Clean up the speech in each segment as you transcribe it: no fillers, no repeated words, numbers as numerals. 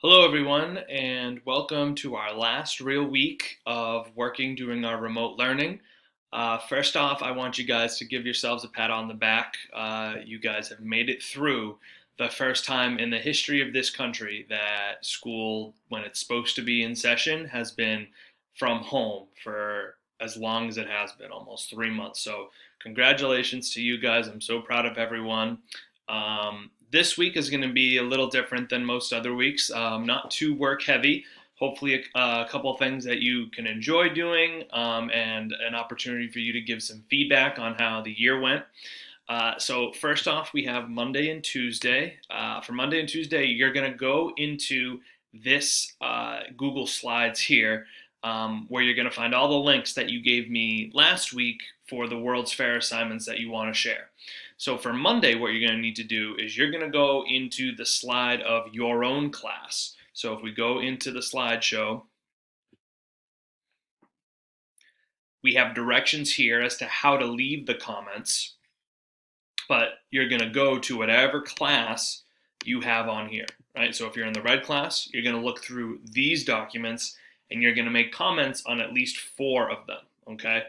Hello, everyone, and welcome to our last real week of working doing our remote learning. First off, I want you guys to give yourselves a pat on the back. You guys have made it through the first time in the history of this country that school, when it's supposed to be in session, has been from home for as long as it has been, almost 3 months. So, congratulations to you guys. I'm so proud of everyone. This week is going to be a little different than most other weeks, not too work heavy. Hopefully, a couple things that you can enjoy doing and an opportunity for you to give some feedback on how the year went. So, first off, we have Monday and Tuesday. For Monday and Tuesday, you're going to go into this Google Slides here, where you're going to find all the links that you gave me last week for the World's Fair assignments that you want to share. So for Monday, what you're going to need to do is you're going to go into the slide of your own class. So if we go into the slideshow, we have directions here as to how to leave the comments, but you're going to go to whatever class you have on here, right? So if you're in the red class, you're going to look through these documents and you're going to make comments on at least 4 of them, okay?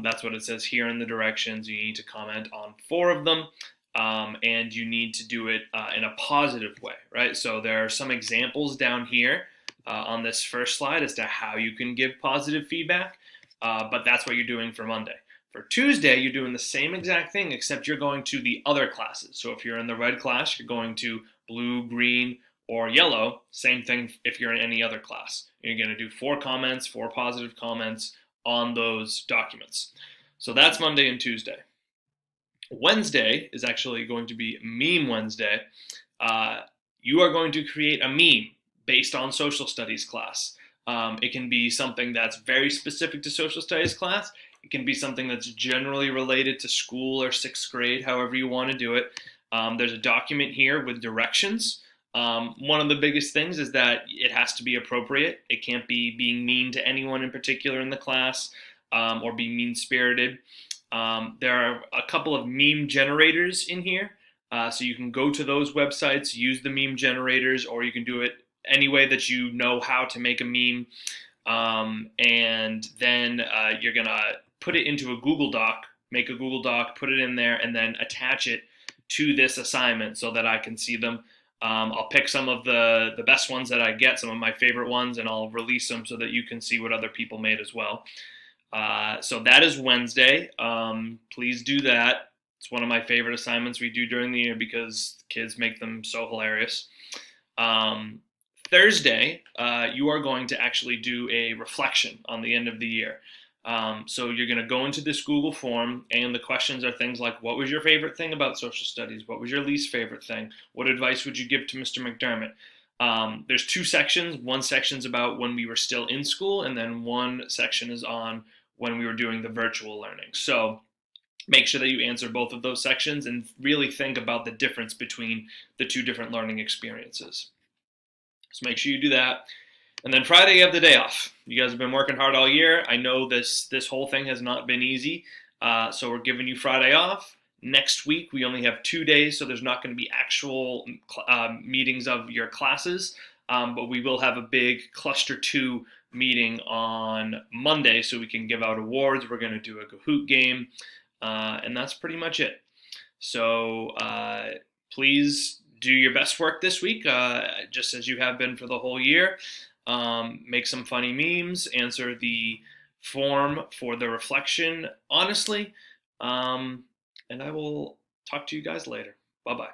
That's what it says here in the directions. You need to comment on 4 of them, and you need to do it in a positive way, right? So there are some examples down here on this first slide as to how you can give positive feedback, but that's what you're doing for Monday. For Tuesday, you're doing the same exact thing, except you're going to the other classes. So if you're in the red class, you're going to blue, green, or yellow. Same thing if you're in any other class. You're going to do 4 comments, 4 positive comments on those documents. So that's Monday and Tuesday. Wednesday is actually going to be Meme Wednesday. You are going to create a meme based on social studies class. It can be something that's very specific to social studies class. It can be something that's generally related to school or 6th grade, however you want to do it. There's a document here with directions. One of the biggest things is that it has to be appropriate. It can't be being mean to anyone in particular in the class or being mean-spirited. There are a couple of meme generators in here. So you can go to those websites, use the meme generators, or you can do it any way that you know how to make a meme. And then you're going to put it into a Google Doc, make a Google Doc, put it in there, and then attach it to this assignment so that I can see them. I'll pick some of the best ones that I get, some of my favorite ones, and I'll release them so that you can see what other people made as well. So that is Wednesday. Please do that. It's one of my favorite assignments we do during the year because kids make them so hilarious. Thursday, you are going to actually do a reflection on the end of the year. So you're going to go into this Google form, and the questions are things like, what was your favorite thing about social studies? What was your least favorite thing? What advice would you give to Mr. McDermott? There's 2 sections. One section's about when we were still in school, and then one section is on when we were doing the virtual learning. So make sure that you answer both of those sections and really think about the difference between the 2 different learning experiences. So make sure you do that. And then Friday, you have the day off. You guys have been working hard all year. I know this whole thing has not been easy. So we're giving you Friday off. Next week, we only have 2 days, so there's not going to be actual meetings of your classes. But we will have a big cluster 2 meeting on Monday so we can give out awards. We're going to do a Kahoot game. And that's pretty much it. So please do your best work this week, just as you have been for the whole year. Make some funny memes, answer the form for the reflection honestly, and I will talk to you guys later. Bye-bye.